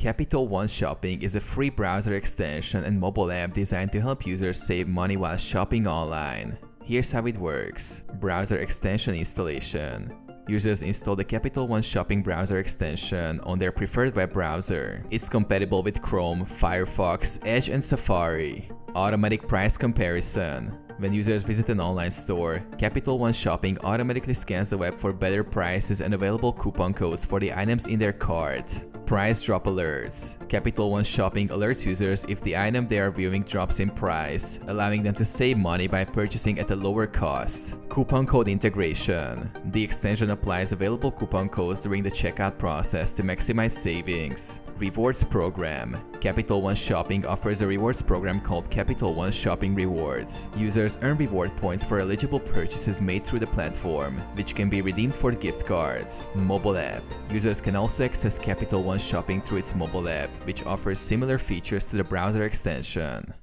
Capital One Shopping is a free browser extension and mobile app designed to help users save money while shopping online. Here's how it works. Browser extension installation. Users install the Capital One Shopping browser extension on their preferred web browser. It's compatible with Chrome, Firefox, Edge, and Safari. Automatic price comparison. When users visit an online store, Capital One Shopping automatically scans the web for better prices and available coupon codes for the items in their cart. Price drop alerts. Capital One Shopping alerts users if the item they are viewing drops in price, allowing them to save money by purchasing at a lower cost. Coupon code integration. The extension applies available coupon codes during the checkout process to maximize savings. Rewards program. Capital One Shopping offers a rewards program called Capital One Shopping Rewards. Users earn reward points for eligible purchases made through the platform, which can be redeemed for gift cards. Mobile app. Users can also access Capital One Shopping through its mobile app, which offers similar features to the browser extension.